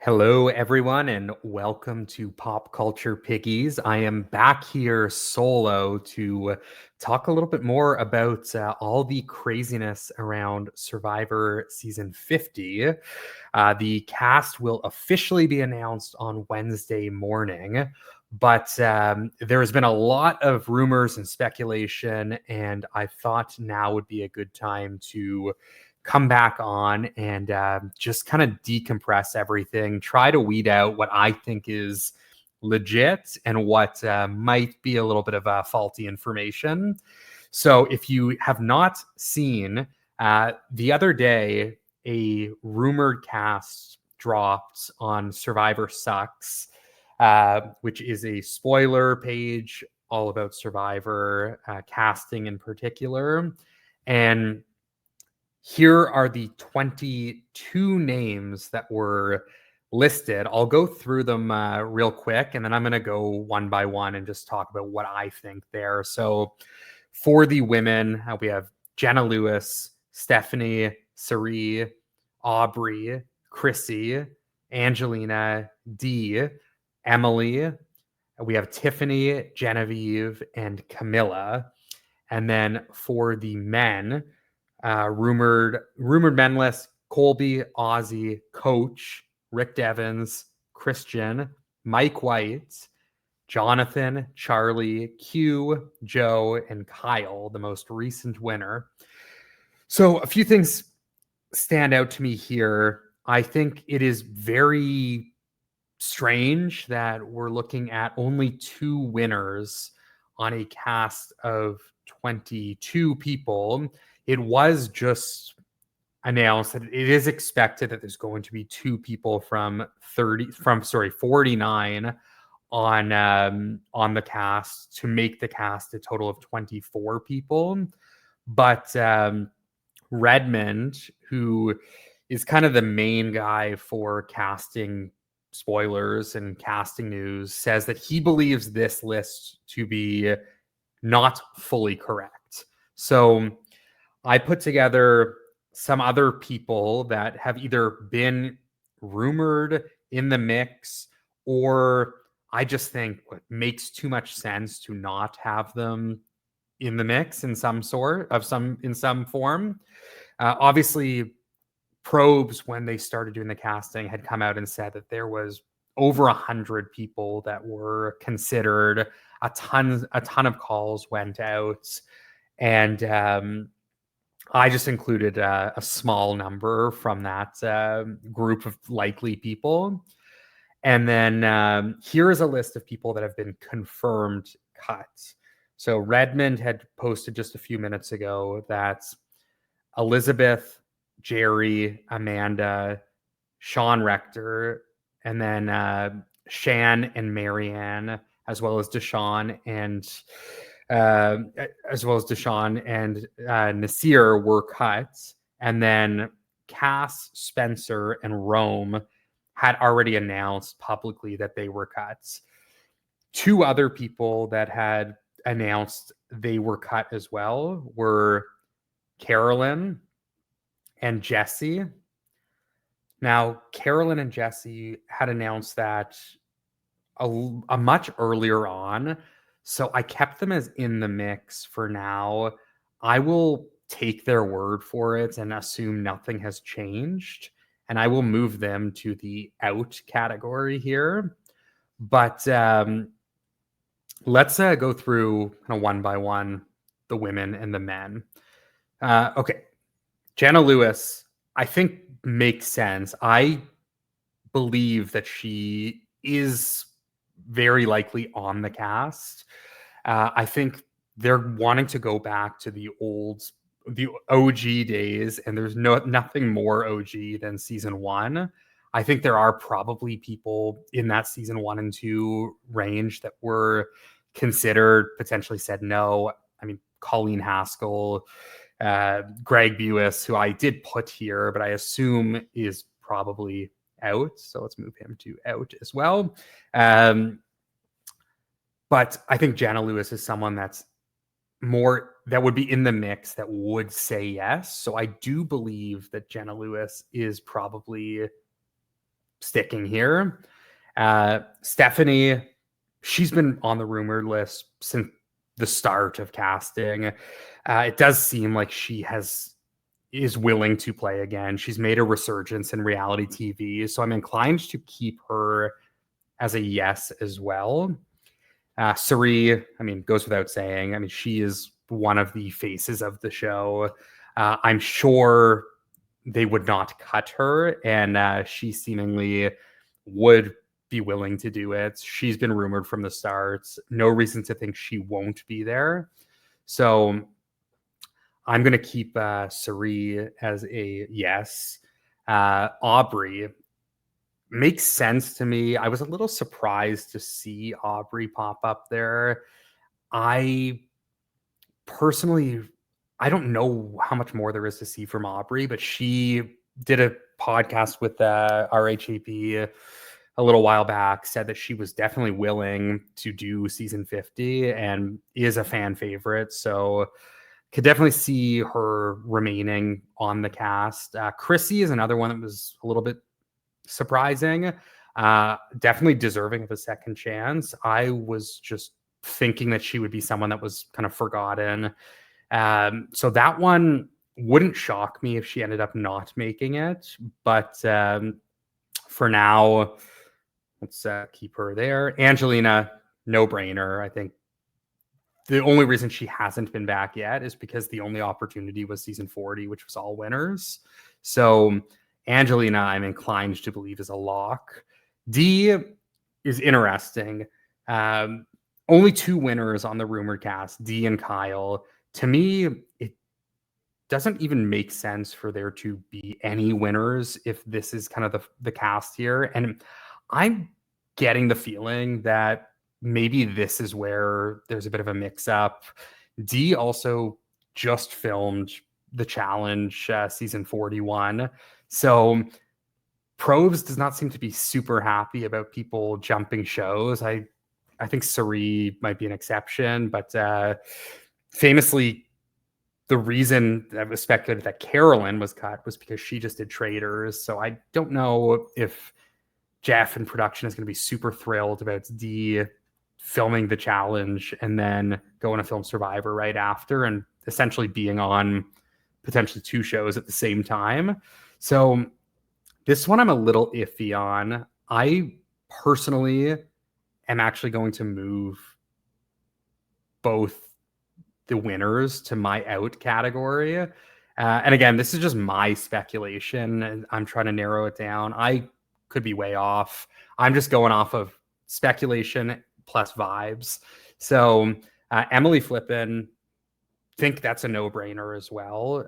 Hello, everyone, and welcome to Pop Culture Piggies. I am back here solo to talk a little bit more about all the craziness around Survivor Season 50. The cast will officially be announced on Wednesday morning, but there has been a lot of rumors and speculation, and I thought now would be a good time to come back on and just kind of decompress everything, try to weed out what I think is legit and what might be a little bit of faulty information. So, if you have not seen, the other day, a rumored cast dropped on Survivor Sucks, which is a spoiler page all about Survivor casting in particular. And here are the 22 names that were listed. I'll go through them real quick, and then I'm going to go one by one and just talk about what I think there. So, for the women, we have Jenna Lewis, Stephanie, Sari, Aubrey, Chrissy, Angelina, Dee, Emily. We have Tiffany, Genevieve, and Camilla. And then for the men, rumored men list: Colby, Ozzy, Coach, Rick Devens, Christian, Mike White, Jonathan, Charlie, Q, Joe, and Kyle, the most recent winner. So a few things stand out to me here. I think it is very strange that we're looking at only two winners on a cast of 22 people. It was just announced that it is expected that there's going to be two people from 49 on the cast to make the cast a total of 24 people. But Redmond, who is kind of the main guy for casting spoilers and casting news, says that he believes this list to be not fully correct. So I put together some other people that have either been rumored in the mix, or I just think it makes too much sense to not have them in the mix in some form. Obviously, Probes, when they started doing the casting, had come out and said that there was over 100 people that were considered. A ton of calls went out, and I just included a small number from that group of likely people. And then here is a list of people that have been confirmed cut. So Redmond had posted just a few minutes ago that Elizabeth, Jerry, Amanda, Sean Rector, and then Shan and Marianne, as well as Deshaun and Nasir were cut. And then Cass, Spencer, and Rome had already announced publicly that they were cut. Two other people that had announced they were cut as well were Carolyn and Jesse. Now, Carolyn and Jesse had announced that a much earlier on, so I kept them as in the mix for now. I will take their word for it and assume nothing has changed, and I will move them to the out category here. But let's go through kind of one by one the women and the men. Okay, Jenna Lewis, I think makes sense. I believe that she is very likely on the cast. I think they're wanting to go back to the OG days, and there's nothing more OG than season one. I think there are probably people in that season 1 and 2 range that were considered, potentially said no. I mean, Colleen Haskell, Greg Buis, who I did put here, but I assume is probably out. So let's move him to out as well. But I think Jenna Lewis is someone that's more that would be in the mix that would say yes. So I do believe that Jenna Lewis is probably sticking here. Stephanie, she's been on the rumored list since the start of casting. It does seem like she is willing to play again. She's made a resurgence in reality TV, so I'm inclined to keep her as a yes as well. Suri, I mean, goes without saying. I mean, she is one of the faces of the show. I'm sure they would not cut her, and she seemingly would be willing to do it. She's been rumored from the start. No reason to think she won't be there. So I'm going to keep Suri as a yes. Aubrey makes sense to me. I was a little surprised to see Aubrey pop up there. I personally, I don't know how much more there is to see from Aubrey, but she did a podcast with RHAP a little while back, said that she was definitely willing to do season 50 and is a fan favorite. So could definitely see her remaining on the cast. Chrissy is another one that was a little bit surprising. Definitely deserving of a second chance. I was just thinking that she would be someone that was kind of forgotten. So that one wouldn't shock me if she ended up not making it. But for now, let's keep her there. Angelina, no brainer. I think the only reason she hasn't been back yet is because the only opportunity was season 40, which was all winners. So Angelina, I'm inclined to believe, is a lock. D is interesting. Only 2 winners on the rumored cast, D and Kyle. To me, it doesn't even make sense for there to be any winners if this is kind of the cast here. And I'm getting the feeling that maybe this is where there's a bit of a mix-up. D also just filmed The Challenge season 41. So Probes does not seem to be super happy about people jumping shows. I think Suri might be an exception, but famously, the reason that was speculated that Carolyn was cut was because she just did Traders. So I don't know if Jeff in production is going to be super thrilled about D filming The Challenge and then going to film Survivor right after and essentially being on potentially 2 shows at the same time. So this one I'm a little iffy on. I personally am actually going to move both the winners to my out category. And again, this is just my speculation, and I'm trying to narrow it down. I could be way off. I'm just going off of speculation plus vibes. So Emily Flippin, think that's a no-brainer as well.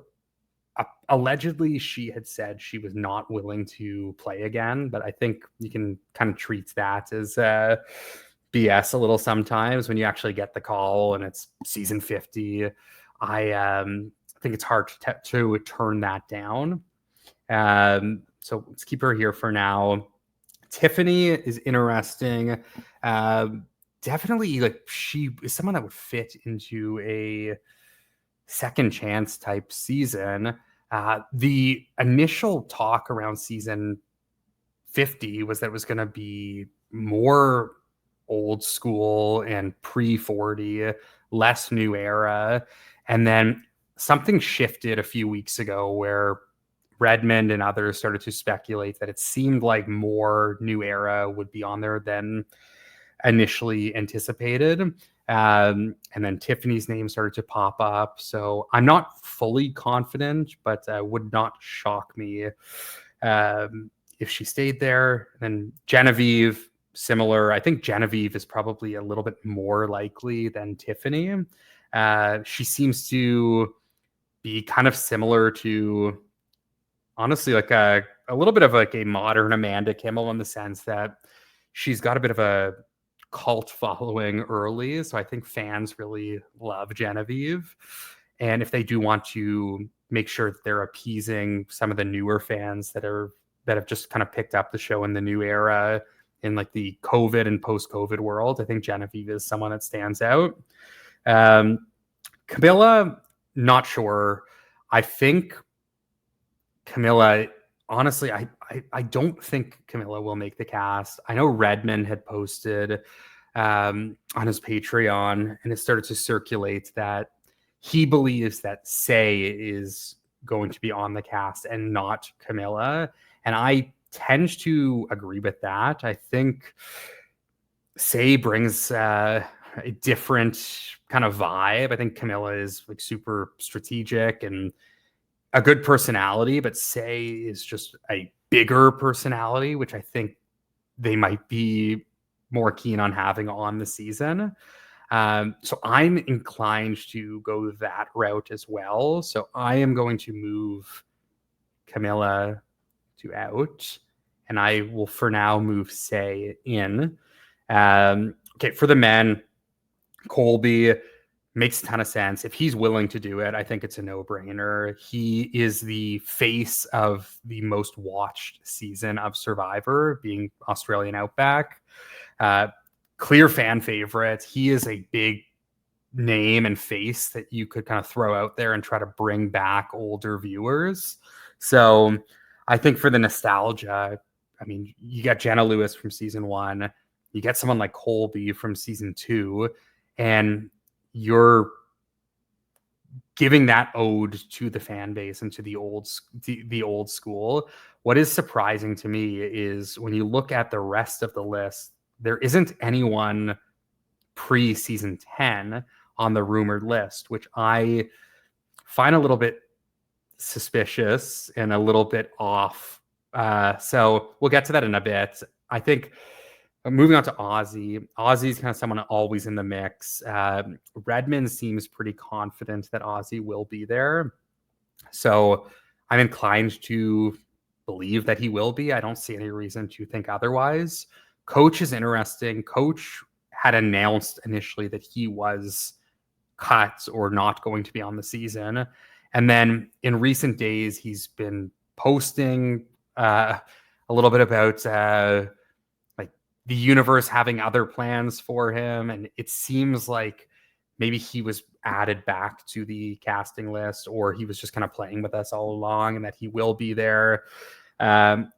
Allegedly, she had said she was not willing to play again, but I think you can kind of treat that as BS a little sometimes when you actually get the call and it's season 50. I think it's hard to turn that down. So let's keep her here for now. Tiffany is interesting. Definitely, like, she is someone that would fit into a second chance type season. The initial talk around season 50 was that it was going to be more old school and pre 40, less new era. And then something shifted a few weeks ago where Redmond and others started to speculate that it seemed like more new era would be on there than initially anticipated. And then Tiffany's name started to pop up. So I'm not fully confident, but would not shock me if she stayed there. And Genevieve, similar. I think Genevieve is probably a little bit more likely than Tiffany. She seems to be kind of similar to, honestly, like a little bit of like a modern Amanda Kimmel in the sense that she's got a bit of a cult following early. So I think fans really love Genevieve. And if they do want to make sure that they're appeasing some of the newer fans that have just kind of picked up the show in the new era in like the COVID and post-COVID world, I think Genevieve is someone that stands out. Camilla, not sure. I think Camilla honestly, I don't think Camilla will make the cast. I know Redmond had posted on his Patreon, and it started to circulate that he believes that Say is going to be on the cast and not Camilla. And I tend to agree with that. I think Say brings a different kind of vibe. I think Camilla is like super strategic and a good personality, but Say is just a bigger personality, which I think they might be more keen on having on the season. So I'm inclined to go that route as well. So I am going to move Camilla to out, and I will for now move Say in. Okay, for the men, Colby makes a ton of sense. If he's willing to do it, I think it's a no-brainer. He is the face of the most watched season of Survivor, being Australian Outback. Uh, Clear fan favorite. He is a big name and face that you could kind of throw out there and try to bring back older viewers. So I think for the nostalgia, I mean, you got Jenna Lewis from season 1, you get someone like Colby from season 2, and you're giving that ode to the fan base and to the old school. What is surprising to me is when you look at the rest of the list, there isn't anyone pre-season 10 on the rumored list, which I find a little bit suspicious and a little bit off. So we'll get to that in a bit. I think moving on to Ozzy. Ozzy's kind of someone always in the mix. Redmond seems pretty confident that Ozzy will be there. So I'm inclined to believe that he will be. I don't see any reason to think otherwise. Coach is interesting. Coach had announced initially that he was cut or not going to be on the season. And then in recent days, he's been posting a little bit about like the universe having other plans for him. And it seems like maybe he was added back to the casting list, or he was just kind of playing with us all along, and that he will be there.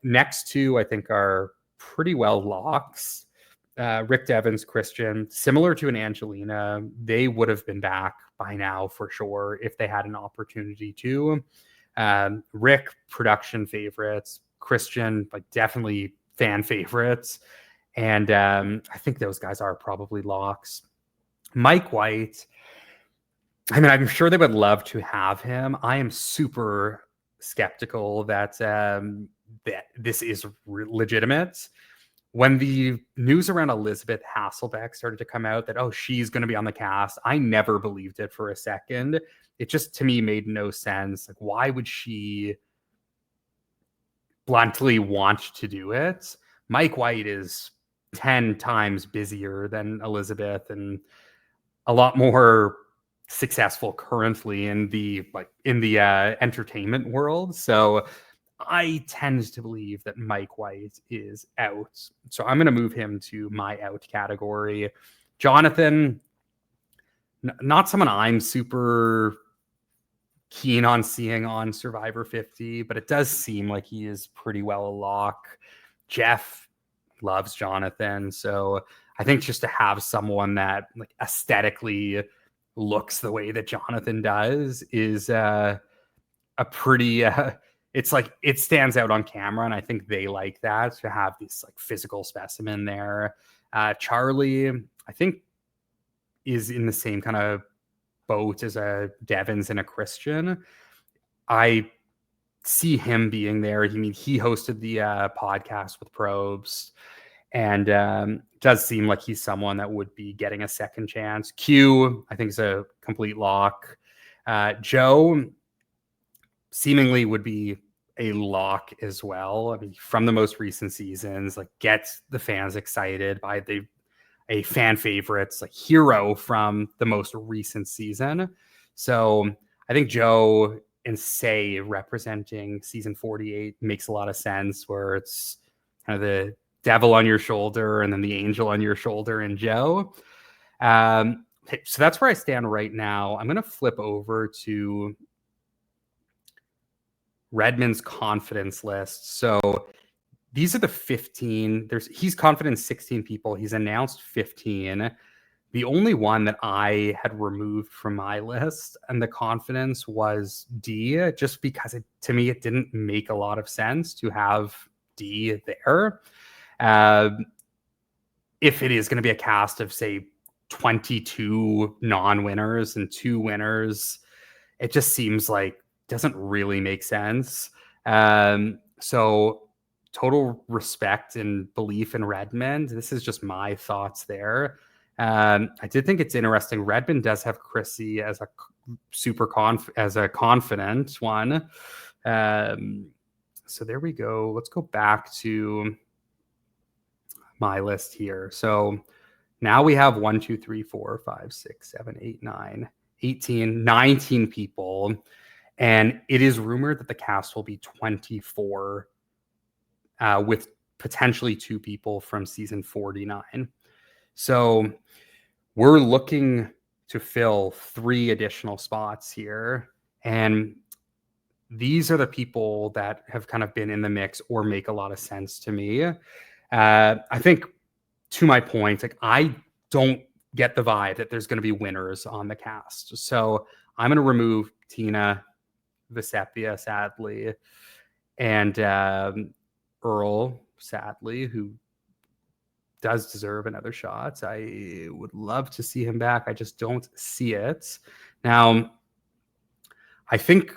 Next two, I think, are pretty well locks. Rick Devens, Christian, similar to an Angelina, they would have been back by now for sure if they had an opportunity to. Rick, production favorites. Christian, like definitely fan favorites. And I think those guys are probably locks. Mike White, I mean, I'm sure they would love to have him. I am super skeptical that that this is legitimate. When the news around Elizabeth Hasselbeck started to come out that, oh, she's going to be on the cast, I never believed it for a second. It just, to me, made no sense. Like, why would she bluntly want to do it? Mike White is 10 times busier than Elizabeth and a lot more successful currently in the entertainment world. So I tend to believe that Mike White is out. So I'm going to move him to my out category. Jonathan, not someone I'm super keen on seeing on Survivor 50, but it does seem like he is pretty well a lock. Jeff loves Jonathan. So I think just to have someone that like aesthetically looks the way that Jonathan does is a pretty it's like it stands out on camera, and I think they like that, to have this like physical specimen there. Charlie, I think, is in the same kind of boat as a Devens and a Christian. I see him being there. I mean, he hosted the podcast with Probes, and does seem like he's someone that would be getting a second chance. Q, I think, is a complete lock. Joe seemingly would be a lock as well. I mean, from the most recent seasons, like gets the fans excited by a fan favorites like hero from the most recent season. So I think Joe and Say representing season 48 makes a lot of sense, where it's kind of the devil on your shoulder and then the angel on your shoulder in Joe. So that's where I stand right now. I'm going to flip over to Redmond's confidence list. So these are the 15. He's confident in 16 people. He's announced 15. The only one that I had removed from my list and the confidence was D, just because to me, it didn't make a lot of sense to have D there. If it is going to be a cast of, say, 22 non-winners and 2 winners, it just seems like doesn't really make sense. So total respect and belief in Redmond. This is just my thoughts there. I did think it's interesting. Redmond does have Chrissy as a as a confident one. So there we go. Let's go back to my list here. So now we have 1, 2, 3, 4, 5, 6, 7, 8, 9, 18, 19 people. And it is rumored that the cast will be 24 with potentially 2 people from season 49. So we're looking to fill 3 additional spots here. And these are the people that have kind of been in the mix or make a lot of sense to me. I think, to my point, like, I don't get the vibe that there's going to be winners on the cast. So I'm going to remove Tina Vesepia, sadly, and Earl, sadly, who does deserve another shot. I would love to see him back. I just don't see it. Now, I think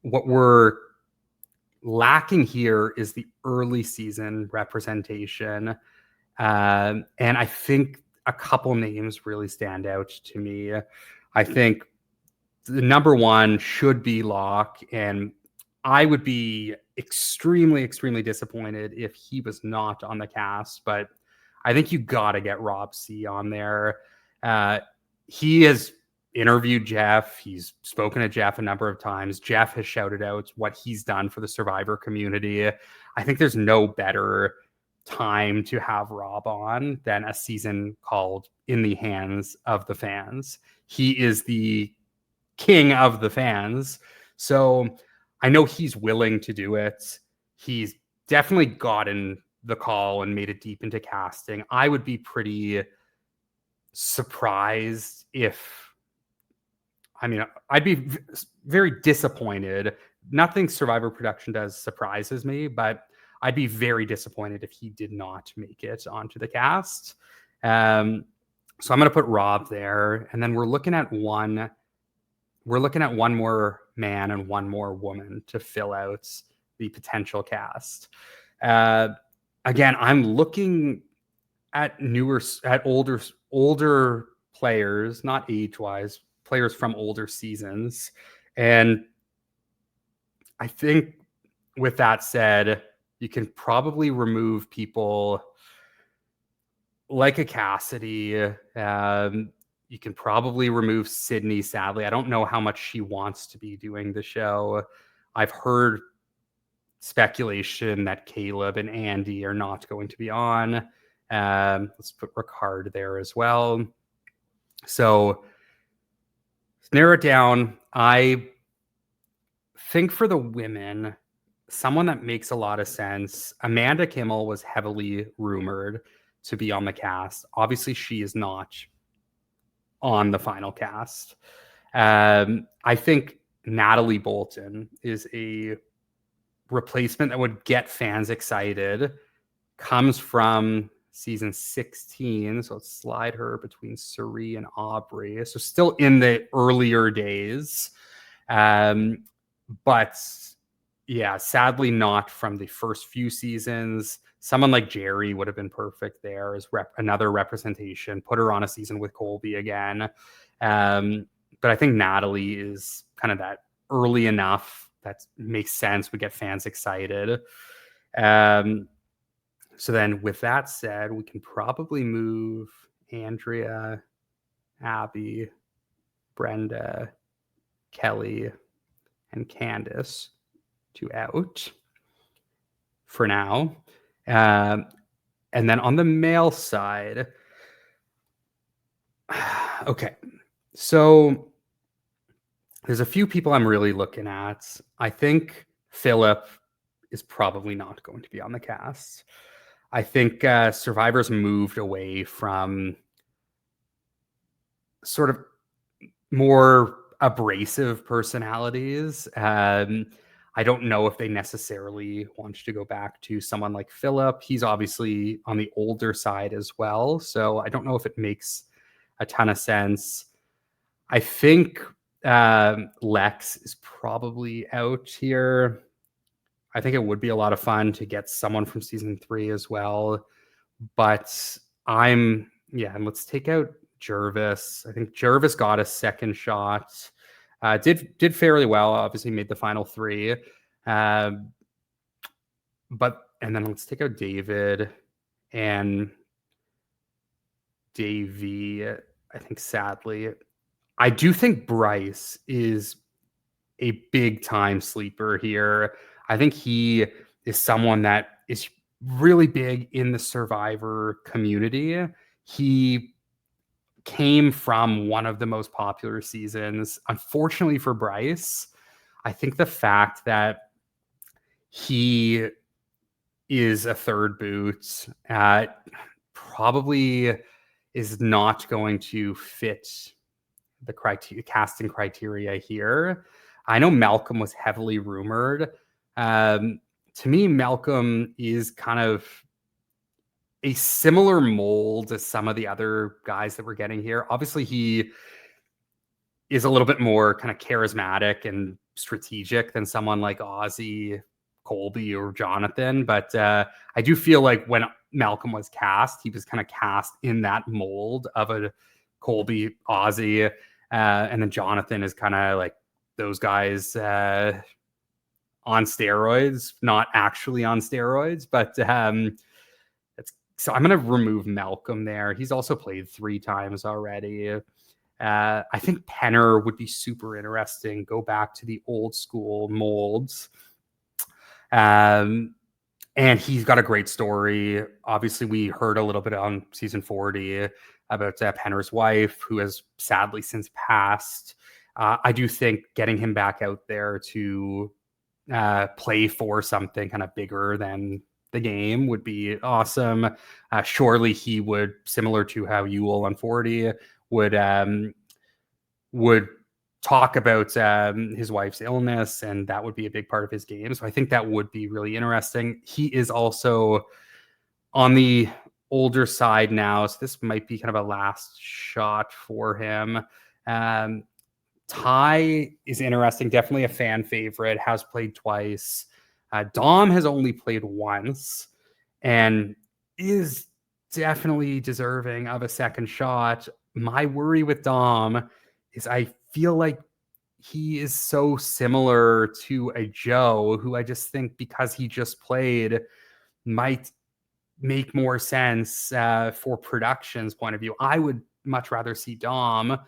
what we're lacking here is the early season representation. And I think a couple names really stand out to me. I think the number one should be Locke, and I would be extremely, extremely disappointed if he was not on the cast, but I think you got to get Rob C on there. He has interviewed Jeff. He's spoken to Jeff a number of times. Jeff has shouted out what he's done for the Survivor community. I think there's no better time to have Rob on than a season called In the Hands of the Fans. He is the king of the fans. So I know he's willing to do it. He's definitely gotten the call and made it deep into casting. I would be pretty surprised if, I mean, I'd be very disappointed. Nothing Survivor production does surprises me, but I'd be very disappointed if he did not make it onto the cast. So I'm going to put Rob there, and then we're looking at one more man and one more woman to fill out the potential cast. Again, I'm looking at older players, not age-wise, players from older seasons. And I think with that said, you can probably remove people like a Cassidy. You can probably remove Sydney, sadly. I don't know how much she wants to be doing the show. I've heard speculation that Caleb and Andy are not going to be on. Let's put Ricard there as well. So let's narrow it down. I think for the women, someone that makes a lot of sense. Amanda Kimmel was heavily rumored to be on the cast. Obviously, she is not on the final cast. I think Natalie Bolton is a replacement that would get fans excited. Comes from season 16, so let's slide her between Suri and Aubrey. So still in the earlier days. But yeah, sadly not from the first few seasons. Someone like Jerry would have been perfect there as another representation. Put her on a season with Colby again. But I think Natalie is kind of that early enough that makes sense. We get fans excited. So then with that said, we can probably move Andrea, Abby, Brenda, Kelly, and Candace to out for now. And then on the male side, okay, so there's a few people I'm really looking at. I think Philip is probably not going to be on the cast. I think Survivor's moved away from sort of more abrasive personalities. I don't know if they necessarily want to go back to someone like Philip. He's obviously on the older side as well. So I don't know if it makes a ton of sense. I think Lex is probably out here. I think it would be a lot of fun to get someone from season 3 as well. But and let's take out Jervis. I think Jervis got a second shot. Did fairly well. Obviously, made the final 3. And then let's take out David and Davey. I think sadly, I do think Bryce is a big time sleeper here. I think he is someone that is really big in the Survivor community. He came from one of the most popular seasons. Unfortunately for Bryce, I think the fact that he is a third boot probably is not going to fit the casting criteria here. I know Malcolm was heavily rumored. To me, Malcolm is kind of a similar mold as some of the other guys that we're getting here. Obviously, he is a little bit more kind of charismatic and strategic than someone like Ozzy, Colby, or Jonathan. But I do feel like when Malcolm was cast, he was kind of cast in that mold of a Colby, Ozzy, and then Jonathan is kind of like those guys on steroids, not actually on steroids, but so I'm going to remove Malcolm there. He's also played 3 times already. I think Penner would be super interesting. Go back to the old school molds. And he's got a great story. Obviously, we heard a little bit on season 40 about Penner's wife, who has sadly since passed. I do think getting him back out there to play for something kind of bigger than the game would be awesome. Surely he would, similar to how Yule on 40 would talk about his wife's illness, and that would be a big part of his game. So I think that would be really interesting. He is also on the older side now, so this might be kind of a last shot for him. Ty is interesting, definitely a fan favorite, has played twice. Dom has only played once and is definitely deserving of a second shot. My worry with Dom is I feel like he is so similar to a Joe, who I just think because he just played might make more sense for production's point of view. I would much rather see Dom.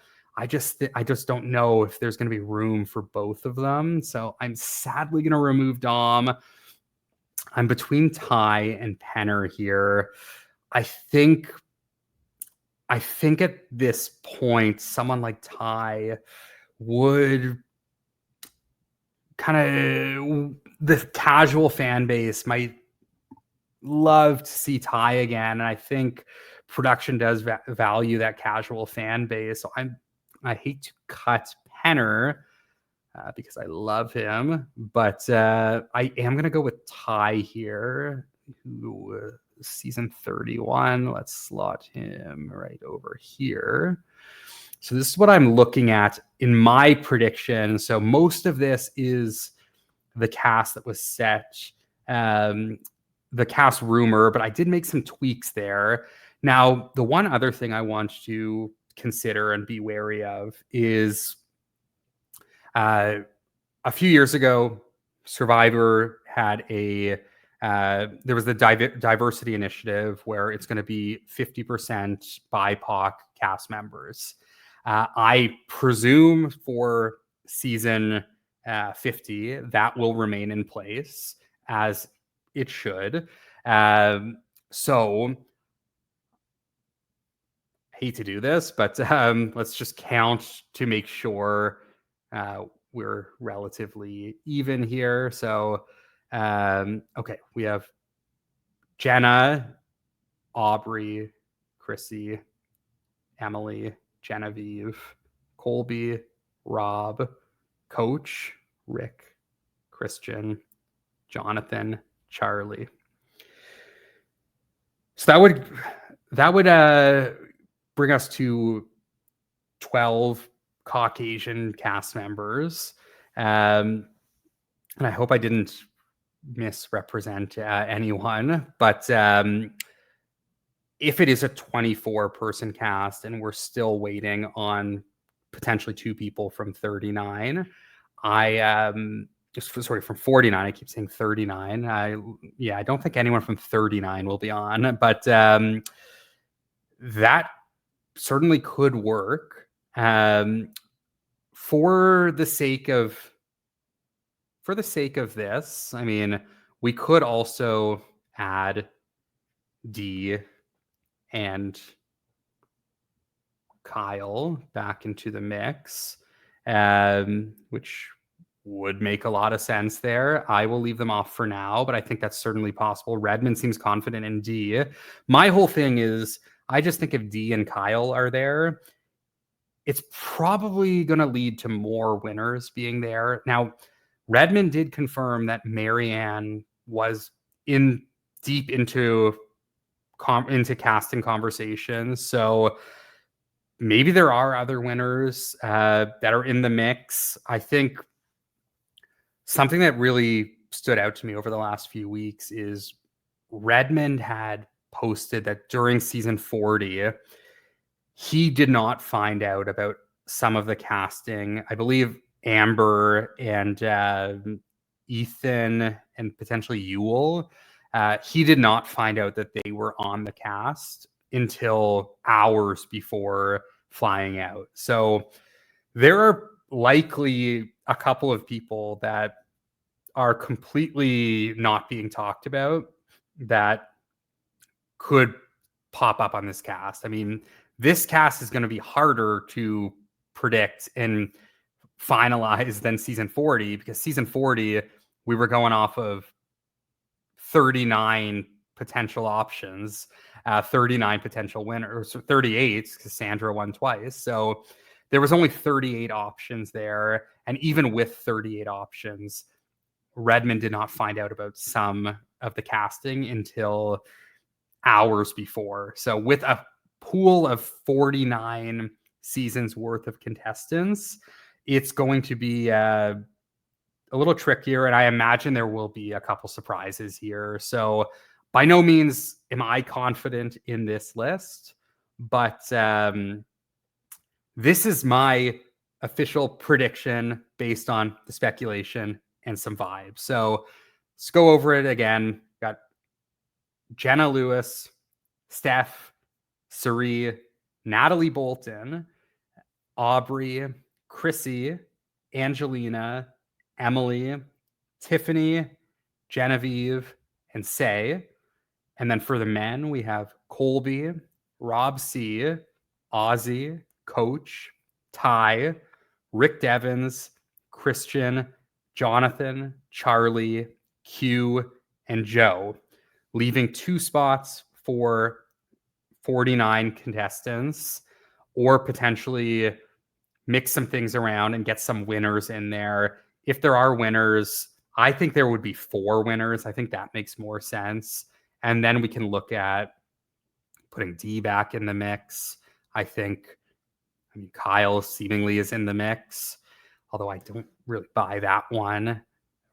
I just don't know if there's going to be room for both of them. So I'm sadly going to remove Dom. I'm between Ty and Penner here. I think at this point, someone like Ty would kind of, the casual fan base might love to see Ty again, and I think production does value that casual fan base. So I hate to cut Penner because I love him, but I am gonna go with Ty here. Who season 31? Let's slot him right over here. So this is what I'm looking at in my prediction. So most of this is the cast that was set. The cast rumor, but I did make some tweaks there. Now, the one other thing I want to consider and be wary of is a few years ago, Survivor had there was the diversity initiative where it's going to be 50% BIPOC cast members. I presume for season 50, that will remain in place as it should. So hate to do this, but let's just count to make sure we're relatively even here. So, okay, we have Jenna, Aubrey, Chrissy, Emily, Genevieve, Colby, Rob, Coach, Rick, Christian, Jonathan, Charlie. So that would bring us to 12 Caucasian cast members. And I hope I didn't misrepresent anyone, but if it is a 24-person cast and we're still waiting on potentially two people from 39, sorry, from 49. I keep saying 39. I don't think anyone from 39 will be on, but that certainly could work. For the sake of this, I mean, we could also add D and Kyle back into the mix, which would make a lot of sense there. I will leave them off for now, but I think that's certainly possible. Redmond seems confident in D. My whole thing is, I just think if D and Kyle are there, it's probably going to lead to more winners being there. Now, Redmond did confirm that Marianne was in deep into casting conversations. So maybe there are other winners that are in the mix. I think something that really stood out to me over the last few weeks is Redmond had posted that during season 40, he did not find out about some of the casting. I believe Amber and Ethan and potentially Yule. He did not find out that they were on the cast until hours before flying out. So there are likely a couple of people that are completely not being talked about that could pop up on this cast. I mean, this cast is going to be harder to predict and finalize than season 40, because season 40, we were going off of 39 potential options, 39 potential winners, 38, because Sandra won twice. So there was only 38 options there. And even with 38 options, Redmond did not find out about some of the casting until hours before. So with a pool of 49 seasons worth of contestants, it's going to be a little trickier, and I imagine there will be a couple surprises here. So by no means am I confident in this list, but this is my official prediction based on the speculation and some vibes. So let's go over it again. Got Jenna Lewis, Steph, Suri, Natalie Bolton, Aubrey, Chrissy, Angelina, Emily, Tiffany, Genevieve, and Say. And then for the men, we have Colby, Rob C, Ozzy, Coach, Ty, Rick Devens, Christian, Jonathan, Charlie, Q, and Joe, leaving 2 spots for 49 contestants, or potentially mix some things around and get some winners in there. If there are winners, I think there would be 4 winners. I think that makes more sense. And then we can look at putting D back in the mix. I mean, Kyle seemingly is in the mix, although I don't really buy that one.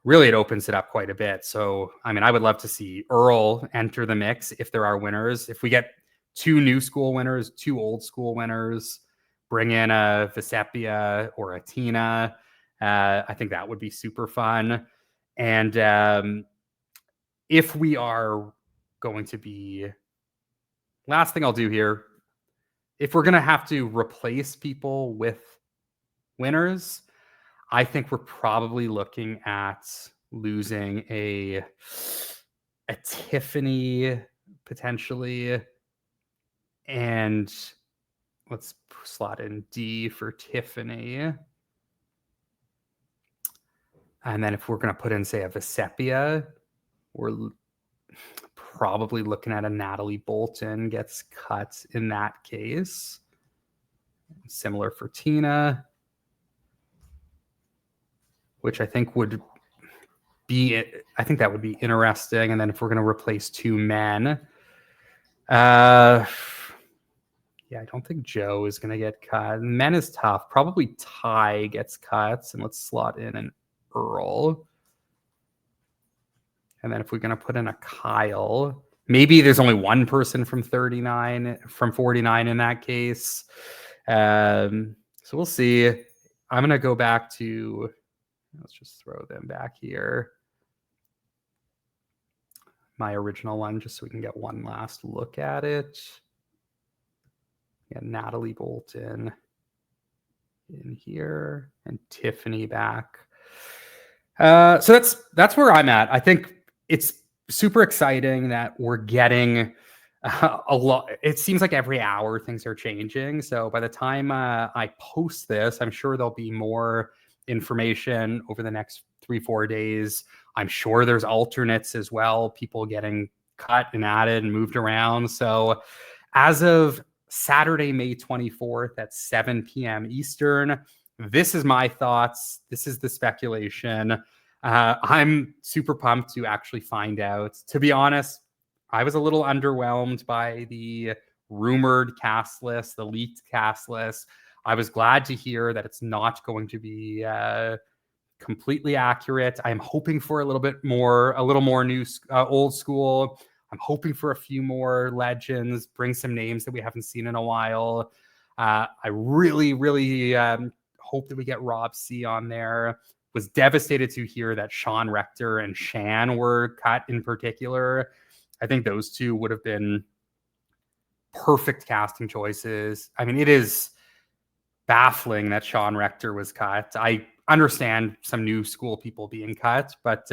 Really, it opens it up quite a bit. So, I mean, I would love to see Earl enter the mix if there are winners. If we get 2 new school winners, 2 old school winners, bring in a Visepia or a Tina, I think that would be super fun. And if we are going to be, last thing I'll do here, if we're going to have to replace people with winners, I think we're probably looking at losing a Tiffany potentially, and let's slot in D for Tiffany. And then if we're going to put in, say, a Vesepia, we're probably looking at a Natalie Bolton gets cut in that case. Similar for Tina, which I think would be, I think that would be interesting. And then if we're going to replace two men, yeah, I don't think Joe is going to get cut. Men is tough. Probably Ty gets cuts, and let's slot in an Earl. And then if we're going to put in a Kyle, maybe there's only one person from 49 in that case. So we'll see. I'm going to go back to, let's just throw them back here. My original one, just so we can get one last look at it. Yeah, Natalie Bolton in here and Tiffany back. So that's where I'm at. I think it's super exciting that we're getting a lot. It seems like every hour things are changing. So by the time I post this, I'm sure there'll be more information over the next 3-4 days. I'm sure there's alternates as well, people getting cut and added and moved around. So as of Saturday, May 24th at 7 p.m. Eastern, this is my thoughts. This is the speculation. I'm super pumped to actually find out. To be honest, I was a little underwhelmed by the rumored cast list, the leaked cast list. I was glad to hear that it's not going to be completely accurate. I'm hoping for a little more new, old school. I'm hoping for a few more legends, bring some names that we haven't seen in a while. I really, really hope that we get Rob C on there. Was devastated to hear that Sean Rector and Shan were cut in particular. I think those two would have been perfect casting choices. I mean, it is baffling that Sean Rector was cut. I understand some new school people being cut, but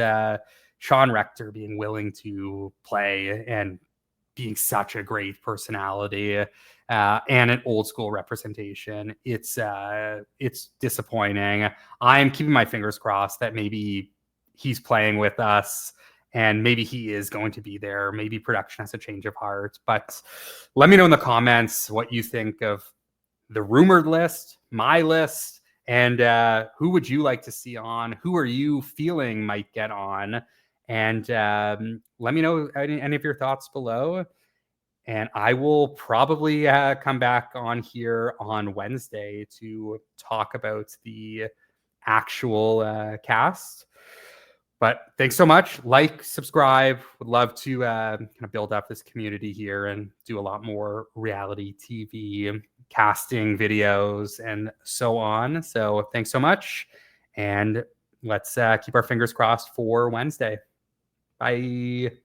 Sean Rector being willing to play and being such a great personality and an old school representation, it's disappointing. I'm keeping my fingers crossed that maybe he's playing with us and maybe he is going to be there. Maybe production has a change of heart. But let me know in the comments what you think of the rumored list, my list, and who would you like to see on? Who are you feeling might get on? And let me know any of your thoughts below. And I will probably come back on here on Wednesday to talk about the actual cast. But thanks so much. Like, subscribe. Would love to kind of build up this community here and do a lot more reality TV casting videos and so on. So thanks so much. And let's keep our fingers crossed for Wednesday. Bye.